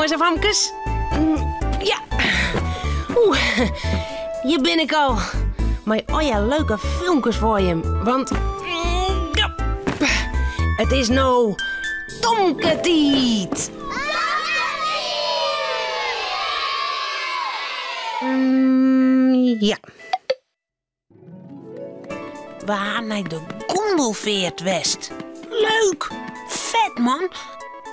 jongens en famkes. Ja. Oeh, hier ben ik al. Maar oh ja, leuke filmpjes voor je. Want het is nou Tomketiet. Ja. We gaan naar de Gondelveert West. Leuk. Vet, man.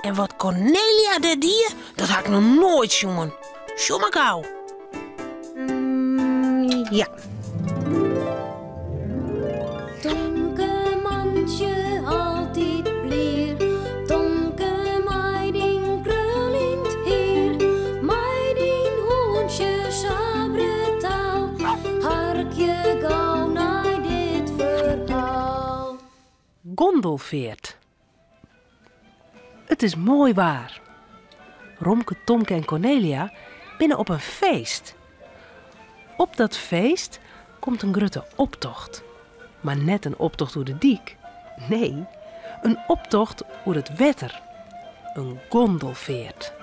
En wat Cornelia deed hier, dat had ik nog nooit, jongen. Zo maar gauw. Ja. Tomke mandje altijd bleer. Tomke meiding krulint heer. Meiding hoentje sabretaal. Harkje gauw naar dit verhaal. Gondelveert. Het is mooi waar. Romke, Tomke en Cornelia binnen op een feest. Op dat feest komt een grutte optocht. Maar net een optocht door de diek. Nee, een optocht door het wetter. Een gondelveert.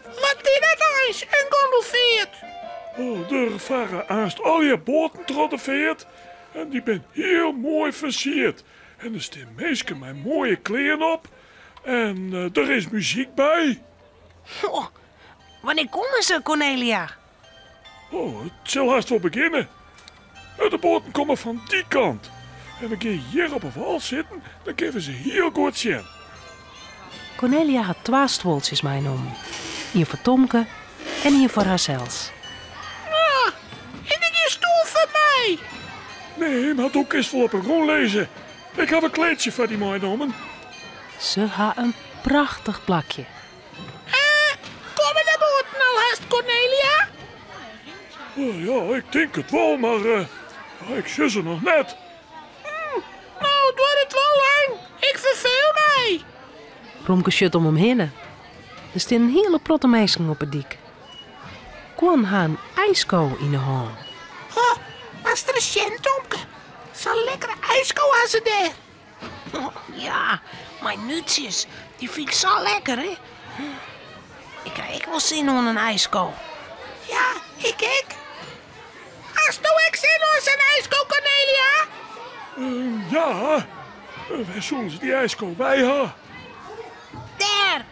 Wat is dat eens, een gondelveert? Oh, er varen aanst al je boten tot de veert. En die ben heel mooi versierd. En er staan meesken met mooie kleren op. En er is muziek bij. Oh, wanneer komen ze, Cornelia? Oh, het zal haast wel beginnen. De boten komen van die kant. En we gaan hier op een wal zitten, dan kunnen we ze heel goed zien. Cornelia had 2 stoeltjes meegenomen. Eén voor Tomke en één voor haarzelfs. Ah, en ik is stoel voor mij. Nee, maar ook eens vol op een rol lezen. Ik heb een kleedje voor die meegenomen. Ze had een prachtig plakje. Komen de boten al haast, Cornelia? Oh ja, ik denk het wel, maar ik zie ze nog net. Nou, het wordt het wel lang. Ik verveel mij. Romke shut om hem heen. Er staan een hele plotte meisken op het dik. Kon haar een ijsko in de hand. Oh, was er een sjen, Tomke? Zo'n lekkere ijsko als ze daar. Oh, ja, mijn nutjes, die vind ik zo lekker, hè? Ik krijg wel zin in een ijsko. Ja, ik. Hast du ook zin in een ijsko, Cornelia? Ja, wij zullen ze die ijsko bij hebben. Daar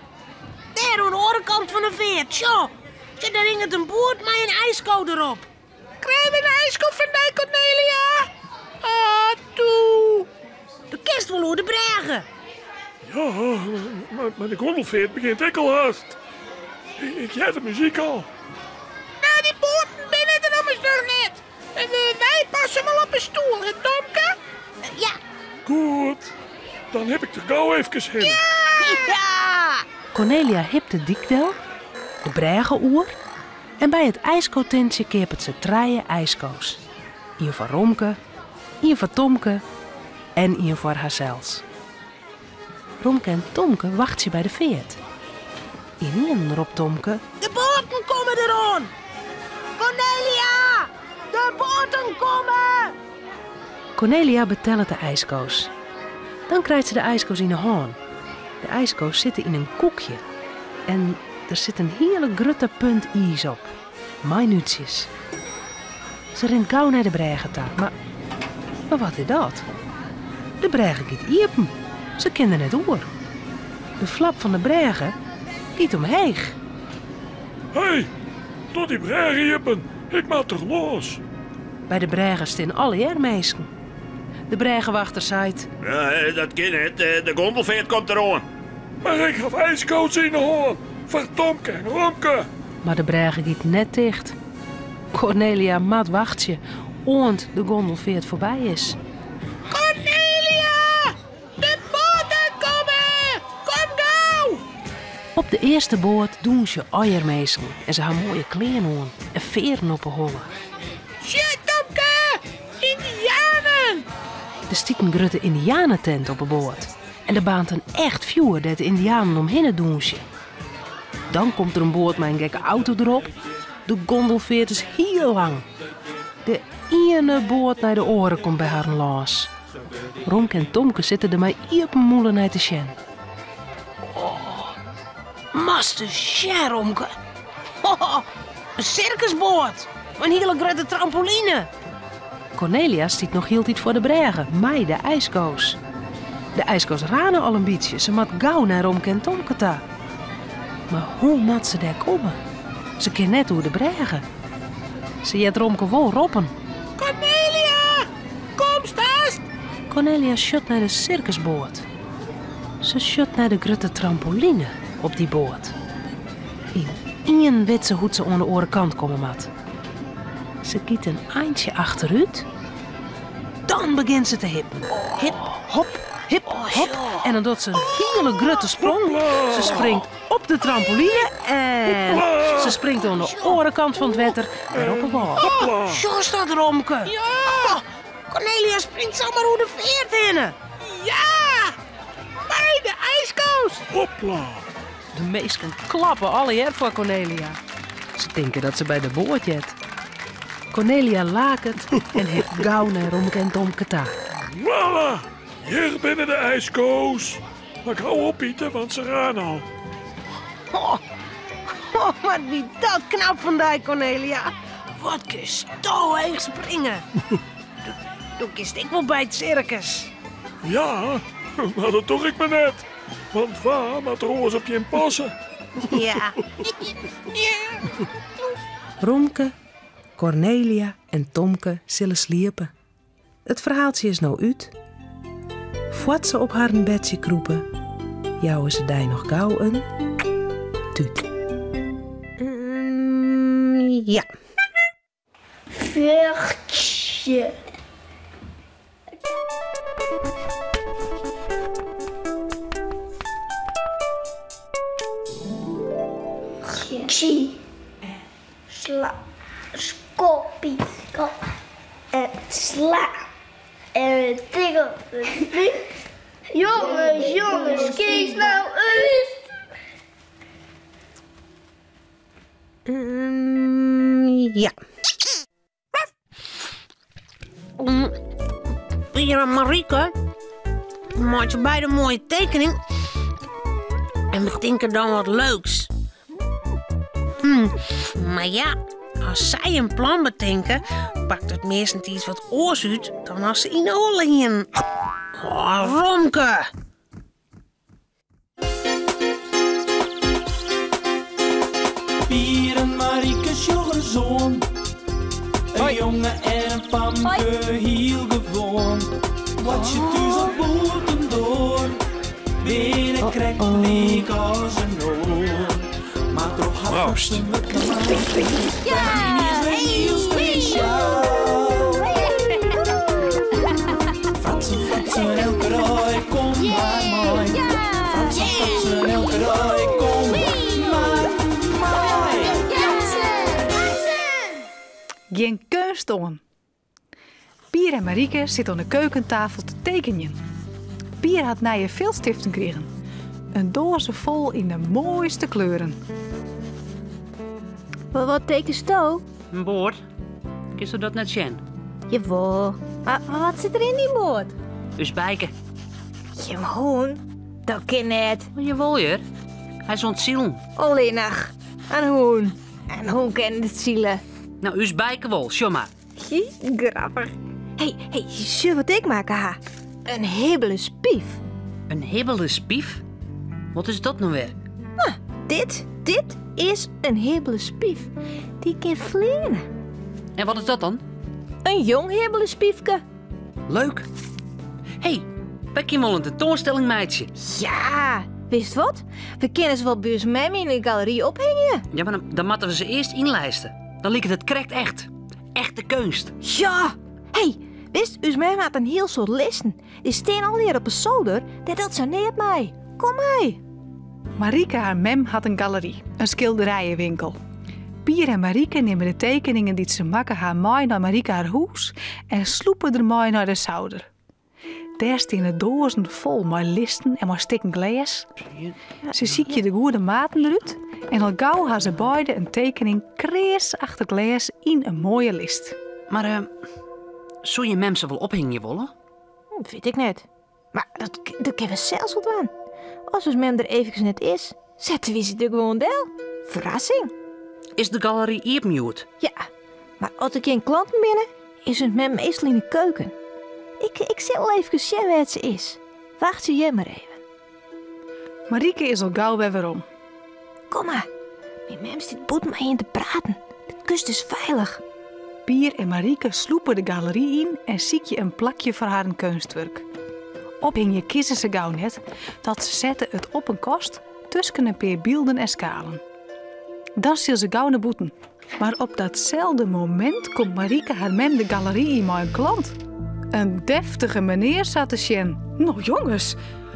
aan de andere kant van de veert, zo. Daar hing een boord met een ijsko erop. Krijgen we een ijsko van mij, Cornelia? Ah, toe. De kerst wel door de bregen. Ja, maar de gondelveert begint ik al haast. Ik heb de muziek al. Nou, die boten binnen er nog eens nog net. En wij passen wel op een stoel, hè, Tomke? Ja. Goed, dan heb ik de gauw even heen. Ja. Cornelia hipt de dikdel, de bregenoer en bij het ijskotentje keepert ze 3 ijsko's. Eén voor Romke, één voor Tomke en één voor haarzelfs. Romke en Tomke wachten bij de veert. In roept Tomke: De boten komen eraan. Cornelia, de boten komen. Cornelia betelt de ijsko's. Dan krijgt ze de ijsko's in de hand. De ijsko's zitten in een koekje. En er zit een hele grutte punt ijs op. Minuutjes. Ze rent gauw naar de bregentaal. Maar wat is dat? De bregen gaat iepen. Ze kenden het oor. De flap van de bregen gaat omheeg. Hé, tot die bregen jippen. Ik maak toch los. Bij de bregen staan alle hermeesken. De bregenwachter zei: Ja, dat kan het. De gondelveert komt eraan. Maar ik heb ijskoos in de hand. Voor Tomke en Romke. Maar de bregen gaat net dicht. Cornelia mat wacht je, oont de gondelveert voorbij is. Cornelia! De boten komen! Kom gauw! Op de eerste boot doen ze eiermeesken en ze hebben mooie kleren aan en veren op de hollen. Shit, Tomke! Indianen! Er stiet een grutte indianentent op de boot. En er baant een echt vuur dat de indianen omheen doen. Dan komt er een boot met een gekke auto erop. De gondelveert is heel lang. De ene boot naar de oren komt bij haar los. Romke en Tomke zitten er maar op een moelen naar te sjen. Master Sjeromke. Een circusboord. Een hele grote trampoline. Cornelia stiet nog hield iets voor de bregen, mij de ijskoos. De ijskoos ranen al een beetje, ze mat gauw naar Romke en Tomke ta. Maar hoe mat ze daar komen? Ze kan net hoe de bregen. Ze jet Romke wel roppen. Cornelia, kom stast. Cornelia shut naar de circusboord. Ze shut naar de grote trampoline op die boord. In één weet ze hoe ze aan de andere kant komen mat. Ze kiet een eindje achteruit. Dan begint ze te hippen. Hip, hop, hip, hop. En dan doet ze een hele grote sprong. Ze springt op de trampoline en ze springt aan de andere kant van het water en op een bal. Zo staat Romke. Ja. Cornelia springt zomaar hoe de veert in. Ja. Bij de ijskoos. Hopla. De meesten klappen alle her voor Cornelia. Ze denken dat ze bij de boord jet. Cornelia lakent en heeft gauw naar Romke en Tomke ta. Voilà. Hier binnen de ijskoos. Maar hou op, Pieter, want ze gaan al. Wat wie dat knap van die, Cornelia. Wat kun je zo heen springen. Doe kist ik wel bij het circus. Ja, maar dat doe ik maar net. Want waar moet roos op je in passen? Ja. Romke, Cornelia en Tomke zullen sliepen. Het verhaaltje is nou uit. Voordat ze op haar bedje kroepen, jouwen ze die nog gauw een tuut. Ja. Vruchtje. Chi. Sla. Skoppie. En sla. En tingel. Jongens, kies nou eens. Ja. Hier en Marieke. Maak je beide een mooie tekening. En we denken dan wat leuks. Maar ja, als zij een plan bedenken, pakt het meestal iets wat oors uit dan als ze in de holle heen. Oh, Romke! Pier en Mariekes jongezoon. Een jongen en een famke heel gewoon. Wat je thuis op boerten door. Weer een krek leek als een oor. Maar toch had ze met elkaar. Ja, heel speciaal. Fratsen, elke rij, kom maar mooi. Fratsen, elke rij, kom maar mooi. Geen keunstoon. Pier en Marieke zitten aan de keukentafel te tekenen. Pier had nieuwe viltstiften gekregen. Een doos vol in de mooiste kleuren. Wat tekent je? Een boord? Kun je dat net zien? Jawel. Maar wat zit er in die boord? Dus bijken. Je hoen. Dat kan net. Jawel, je. Hij is ontzielen. Alleen nog. Een hoen. En hoen kent het zielen. Nou, us bijken wel, show maar. Grappig. Hey, zullen we wat ik maken, ha? Een hibbele spief. Een hibbele spief? Wat is dat nou weer? Nou, dit is een hibbele spief. Die kan vliegen. En wat is dat dan? Een jong hibbele spiefke. Leuk. Hey, wij kunnen wel een tentoonstelling, meidje. Ja, wist wat? We kunnen ze wel bij ons mem in de galerie ophangen. Ja, maar dan moeten we ze eerst inlijsten. Dan lijkt het correct echt. Echte kunst. Ja. Hey, wist, ons mem had een heel soort listen. Die staan alweer op een zolder. Dat zo neer mij. Kom mee. Marieke haar mem had een galerie, een schilderijenwinkel. Pier en Marieke nemen de tekeningen die ze maken haar mee naar Marieke haar huis en sloepen er mee naar de zolder. Daar staan de dozen vol met listen en met stikken glas. Ze ziet je de goede maten eruit en al gauw haar ze beide een tekening krees achter glas in een mooie list. Maar, zou je mem ze wel ophangen willen? Weet ik net. Maar dat kunnen we zelfs wat aan. Als ons mem er eventjes net is, Zetten we ze er gewoon deel. Verrassing. Is de galerie opnieuwd? Ja, maar als er geen klanten binnen, is het met meestal in de keuken. Ik zal wel even zien waar ze is. Wacht je maar even. Marieke is al gauw weer om. Kom maar. Mijn mem zit boet mij in te praten. De kust is veilig. Pier en Marieke sloepen de galerie in en ziek je een plakje voor haar kunstwerk. Ophing je kiezen ze gauw net, dat ze zetten het op een kast tussen een paar beelden en schalen. Dan zal ze gauw naar boeten. Maar op datzelfde moment komt Marieke haar mem de galerie in met een klant. Een deftige meneer zat te zien. Nou jongens,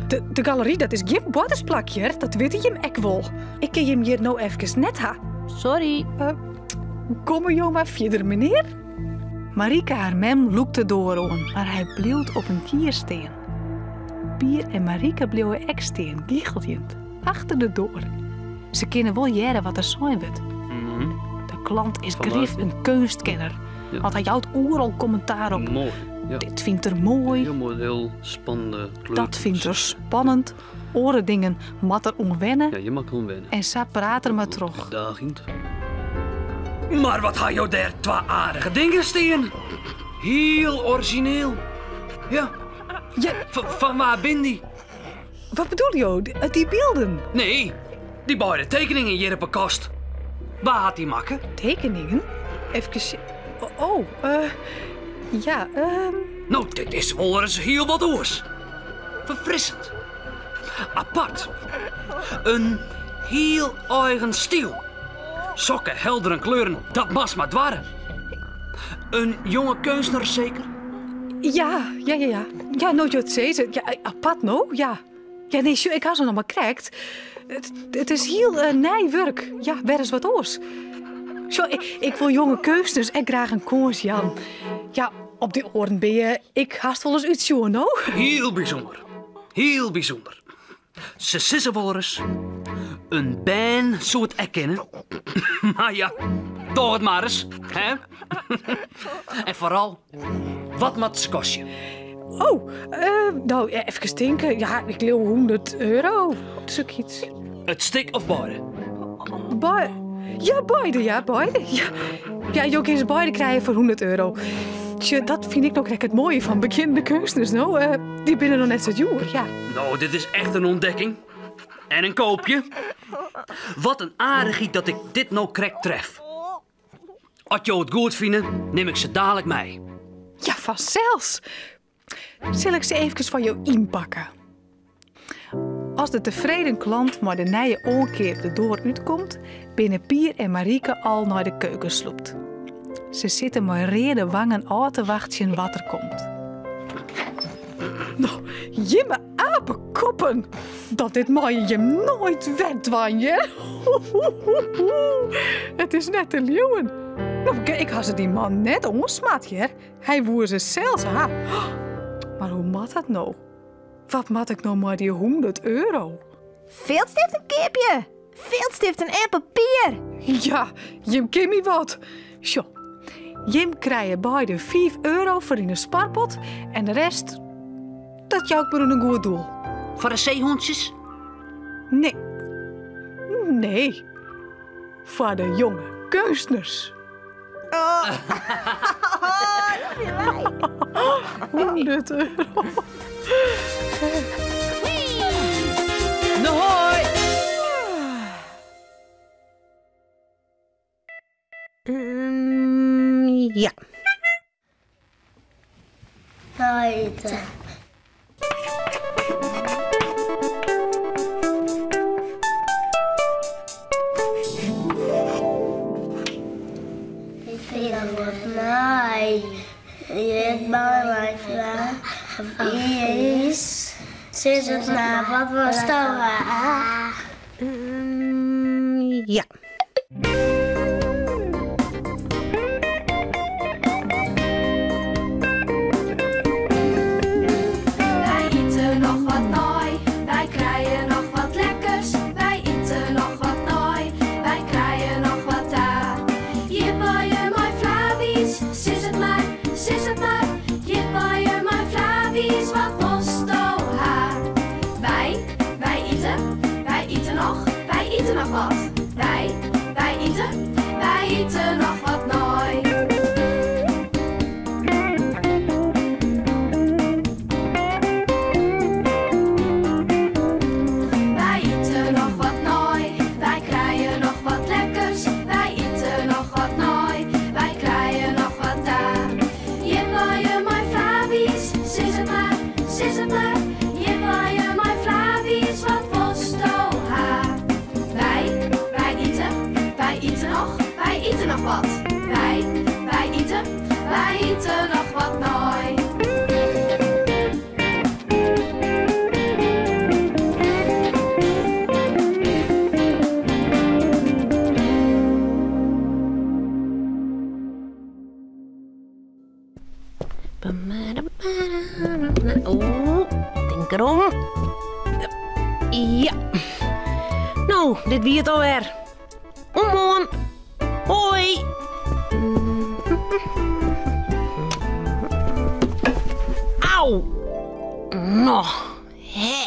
de galerie dat is geen bordensplakje, dat weet je hem ek wel. Ik ken hem hier nou even net ha. Sorry. Kom je maar verder, meneer? Marieke haar mem loekte door aan, maar hij bleef op een kier staan. Pier en Marieke bleven ek staan, giegeljend, achter de deur. Ze kennen wel jaren wat er zijn wordt. De klant is grif een kunstkenner, want hij houdt overal commentaar op. Mooi. Ja. Dit vindt er mooi. Heel mooi, heel spannende kleur. Dat vindt er spannend. Oren mat er onwennen. Ja, je mag onwennen. En ze praat er maar terug. Uitdagend. Maar wat had jou daar twee aardige dingen staan? Heel origineel. Ja. Van waar ben die? Wat bedoel je? Die beelden? Nee, die beide tekeningen hier op een kast. Waar had die makken? Tekeningen? Even... Ja, Nou, dit is wel eens heel wat oors. Verfrissend. Apart. Een heel eigen stijl. Sokken, heldere kleuren, dat was maar dwarren. Een jonge kunstenaar zeker? Ja. Ja, nou je het zei. Ja, apart nou, ja. Ja, nee, ik had ze nog maar krijgt. Het is heel nijwerk. Ja, weer eens wat oors. Zo, ik wil jonge kunstenaars en graag een koers, Jan. Ja, op die oren ben je, ik haast wel eens iets, joh, nou. Heel bijzonder. Heel bijzonder. Ze sissen wel eens. Een band zou het erkennen. Maar ja, toch het maar eens, hè? En vooral, wat moet het kosten? Oh, nou, even denken. Ja, ik leeuw €100. Zoiets. Het stik of beide? Ja, beide. Ja, je kunt ze beide krijgen voor €100. Tje, dat vind ik nog het mooie van bekende kunstenaars, nou. Die binnen nog net zo jong, ja. Nou, dit is echt een ontdekking. En een koopje. Wat een aardigheid dat ik dit nou correct tref. Als je het goed vindt, neem ik ze dadelijk mee. Ja, vanzelfs. Zal ik ze even van jou inpakken? Als de tevreden klant maar de nije onkeer de deur uitkomt, binnen Pier en Marieke al naar de keuken sloept. Ze zitten met rede wangen aan te wachten wat er komt. Nou, jimme apenkoppen! Dat dit mag je nooit wegdwangen. Het is net te leeuwen. Nou, ik had ze die man net ontsmat, hè? Hij woer ze zelfs ha. Maar hoe mat dat nou? Wat mat ik nou maar die €100? Veldstift een kipje. Veldstift en papier. Ja, Jim gimme wat. Zo, Jim krijg je beide €5 voor in een sparpot en de rest, dat jou maar een goed doel. Voor de zeehondjes? Nee. Voor de jonge kunstenaars. Oh. €100. Nou, hoi! Ja. Buiten. Ik vind dat wat mij. Je weet bij mijn vraag. Wie is? Ze is het na, wat was dat? Ja. Wij eten nog wat nooi, wij krijgen nog wat lekkers. Wij eten nog wat nooi, wij krijgen nog wat daar. Je je mijn Flavies, sis het maar, je mijn Flavies, wat kost haar? Wij eten nog, wij eten nog wat. Wij eten nog wat nooi. Wij eten nog wat nooi. Wij krijgen nog wat lekkers. Wij eten nog wat nooi. Wij krijgen nog wat daar. Je mijn Flavies, sis het maar, sis het maar. Je mijn Flavies, wat posto haar. Wij eten nog wat. Wij eten nog wat nooi. Oh, denk erom. Ja. Nou, dit wie het alweer. Omhoorn. Hoi. Auw. Nou, hè.